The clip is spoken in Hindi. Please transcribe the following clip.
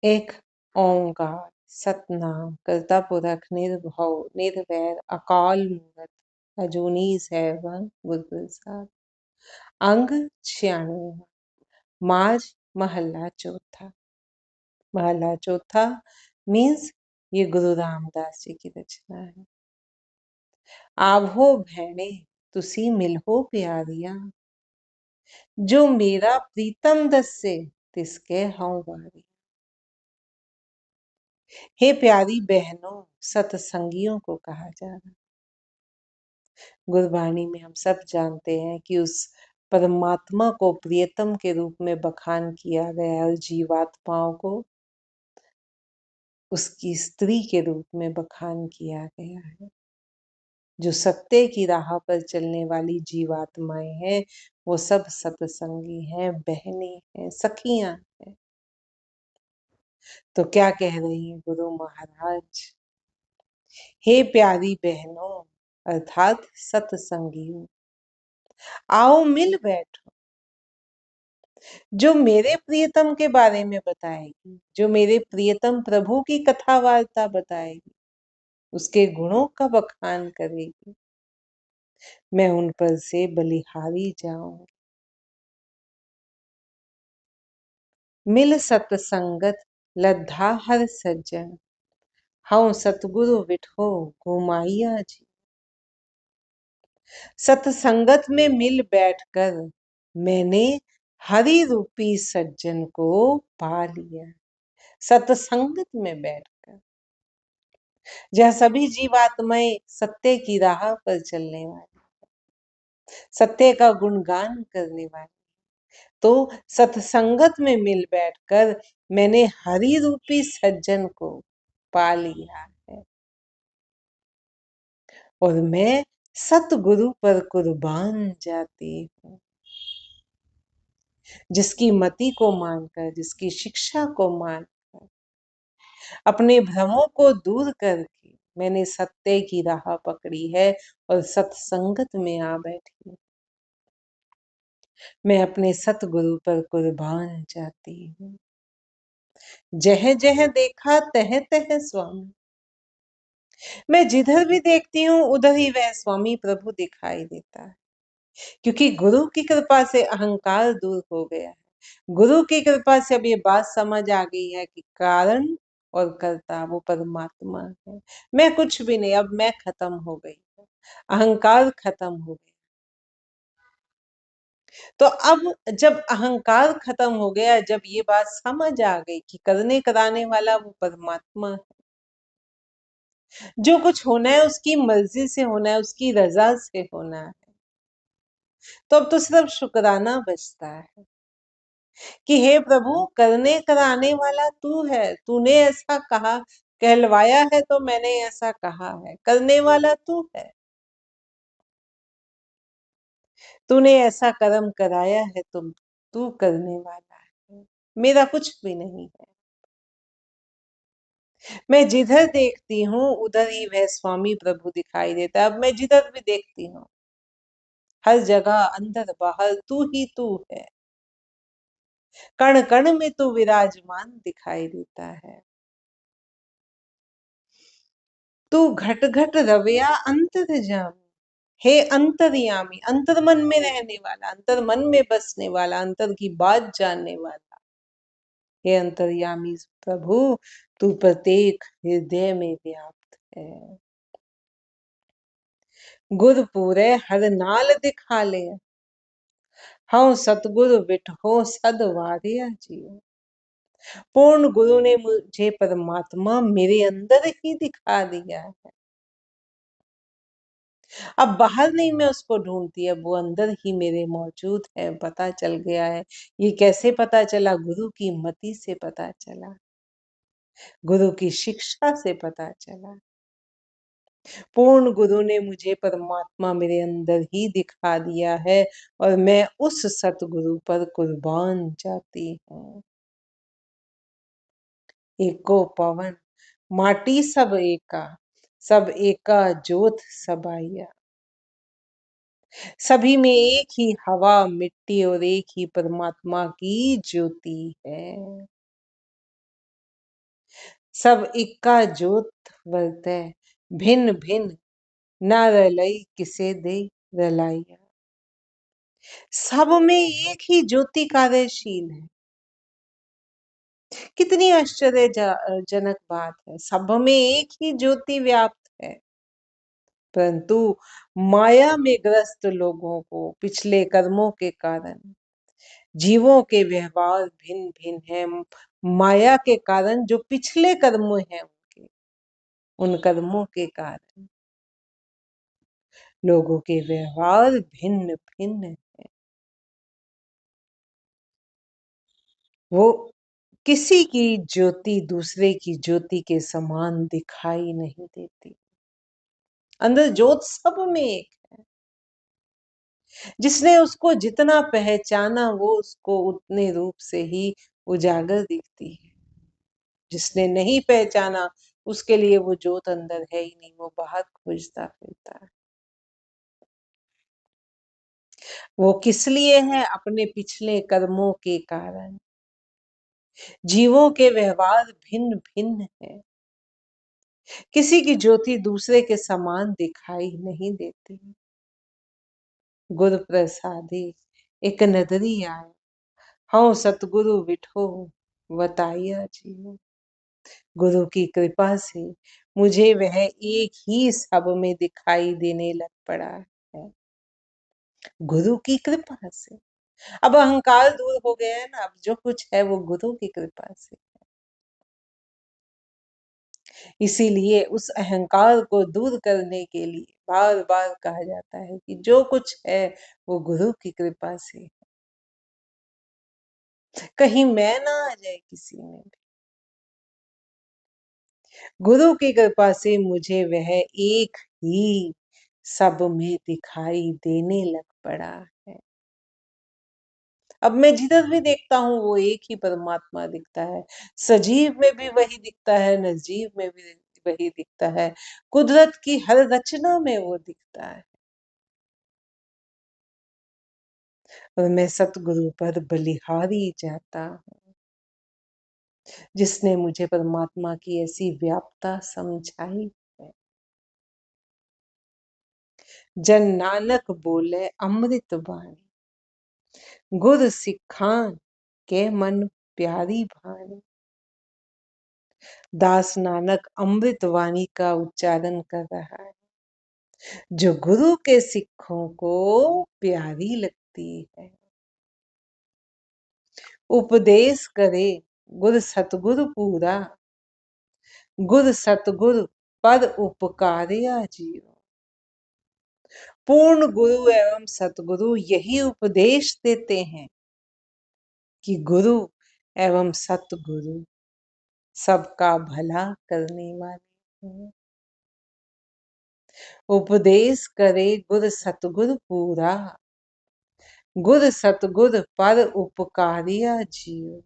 एक ओंकार सतनाम करता पुरख निर्भव निर्वैर अकाल मूरत अजूनी सैभं गुर प्रसाद। अंग 96। माज महला चौथा। महला चौथा मीन्स ये गुरु रामदास जी की रचना है। आवो भैणे तुसी मिलहो प्यारिया, जो मेरा प्रीतम दसे तिसके हूँ वारी। हे प्यारी बहनों, सत्संगियों को कहा जा रहा। गुरबाणी में हम सब जानते हैं कि उस परमात्मा को प्रियतम के रूप में बखान किया गया है और जीवात्माओं को उसकी स्त्री के रूप में बखान किया गया है। जो सत्य की राह पर चलने वाली जीवात्माएं हैं वो सब सत्संगी हैं, बहनें हैं, सखियां हैं। तो क्या कह रही है गुरु महाराज? हे प्यारी बहनों अर्थात सत्संगियों, आओ मिल बैठो। जो मेरे प्रियतम के बारे में बताएगी, जो मेरे प्रियतम प्रभु की कथा वार्ता बताएगी, उसके गुणों का बखान करेगी, मैं उन पर से बलिहारी जाऊंगी। मिल सतसंगत लद्धा हर सज्जन, हऊं सतगुरु विठो घुमाइया जी। सत्संगत में मिल बैठकर मैंने हरि रूपी सज्जन को पा लिया। सत्संगत में बैठकर, जहाँ सभी जीवात्माएं सत्य की राह पर चलने वाली, सत्य का गुणगान करने वाली, तो सत्संगत में मिल बैठकर मैंने हरि रूपी सज्जन को पा लिया है और मैं सतगुरु पर कुर्बान जाती हूँ। जिसकी मति को मानकर, जिसकी शिक्षा को मानकर, अपने भ्रमों को दूर करके मैंने सत्य की राह पकड़ी है और सत्संगत में आ बैठी। मैं अपने सतगुरु पर कुर्बान जाती हूँ। जह जह देखा तह तह स्वामी, मैं जिधर भी देखती हूँ उधर ही वह स्वामी प्रभु दिखाई देता है। क्योंकि गुरु की कृपा से अहंकार दूर हो गया है। गुरु की कृपा से अब ये बात समझ आ गई है कि कारण और कर्ता वो परमात्मा है, मैं कुछ भी नहीं। अब मैं खत्म हो गई, अहंकार खत्म हो गया। तो अब जब अहंकार खत्म हो गया, जब ये बात समझ आ गई कि करने कराने वाला वो परमात्मा है, जो कुछ होना है उसकी मर्जी से होना है, उसकी रजा से होना है, तो अब तो सिर्फ शुक्राना बचता है कि हे प्रभु, करने कराने वाला तू है, तूने ऐसा कहा, कहलवाया है तो मैंने ऐसा कहा है। करने वाला तू है, तूने ऐसा कर्म कराया है, तू करने वाला है, मेरा कुछ भी नहीं है। मैं जिधर देखती हूँ उधर ही वह स्वामी प्रभु दिखाई देता है। अब मैं जिधर भी देखती हूँ, हर जगह अंदर बाहर तू ही तू है। कण कण में तू विराजमान दिखाई देता है। तू घट घट रवया अंतर्जामी, हे अंतर्यामी, अंतर मन में रहने वाला, अंतर मन में बसने वाला, अंतर की बात जानने वाला, हे अंतर्यामी प्रभु, तू प्रत्येक हृदय में व्याप्त है। गुर पूरे हर नाल दिखा ले, हाँ सतगुरु बिठो सद वारिया जी। पूर्ण गुरु ने मुझे परमात्मा मेरे अंदर ही दिखा दिया है। अब बाहर नहीं मैं उसको ढूंढती, अब वो अंदर ही मेरे मौजूद है। पता चल गया है। ये कैसे पता चला? गुरु की मति से पता चला, गुरु की शिक्षा से पता चला। पूर्ण गुरु ने मुझे परमात्मा मेरे अंदर ही दिखा दिया है और मैं उस सतगुरु पर कुर्बान जाती हूँ। एको पवन माटी सब एका, सब एका जोत समाइया। सभी में एक ही हवा मिट्टी और एक ही परमात्मा की ज्योति है। सब इक्का जोत वर्तै भिन्न भिन्न, ना रलई किसे दे रलाइया। सब में एक ही ज्योति कार्यशील है। कितनी आश्चर्यजनक बात है, सब में एक ही ज्योति व्याप्त है, परंतु माया में ग्रस्त लोगों को पिछले कर्मों के कारण जीवों के व्यवहार भिन्न भिन्न है। माया के कारण जो पिछले कर्म हैं उनके, उन कर्मों के कारण लोगों के व्यवहार भिन्न भिन्न है। वो किसी की ज्योति दूसरे की ज्योति के समान दिखाई नहीं देती। अंदर ज्योत सब में एक है। जिसने उसको जितना पहचाना वो उसको उतने रूप से ही उजागर दिखती है। जिसने नहीं पहचाना उसके लिए वो ज्योत अंदर है ही नहीं, वो बाहर खोजता फिरता है। वो किस लिए है? अपने पिछले कर्मों के कारण। जीवों के व्यवहार भिन्न भिन्न है, किसी की ज्योति दूसरे के समान दिखाई नहीं देती। गुरु प्रसादी एक नदरी आए, हाँ सतगुरु बिठो बताइया जी। गुरु की कृपा से मुझे वह एक ही सब में दिखाई देने लग पड़ा है। गुरु की कृपा से अब अहंकार दूर हो गया है ना, अब जो कुछ है वो गुरु की कृपा से। इसीलिए उस अहंकार को दूर करने के लिए बार बार कहा जाता है कि जो कुछ है वो गुरु की कृपा से। कहीं मैं ना आ जाए किसी में भी। गुरु की कृपा से मुझे वह एक ही सब में दिखाई देने लग पड़ा है। अब मैं जिधर भी देखता हूँ वो एक ही परमात्मा दिखता है। सजीव में भी वही दिखता है, निर्जीव में भी वही दिखता है, कुदरत की हर रचना में वो दिखता है। और मैं सतगुरु पर बलिहारी जाता हूँ, जिसने मुझे परमात्मा की ऐसी व्याप्तता समझाई है। जन नानक बोले अमृत बाणी, गुर सिखान के मन प्यारी भानी। दास नानक अमृत वाणी का उच्चारण कर रहा है, जो गुरु के सिखों को प्यारी लगती है। उपदेश करे गुर सतगुरु पूरा, गुर सतगुरु पर उपकारिया जीव। पूर्ण गुरु एवं सतगुरु यही उपदेश देते हैं कि गुरु एवं सतगुरु सबका भला करने वाले हैं। उपदेश करे गुर सतगुरु पूरा, गुर सतगुर पर उपकारिया जीव।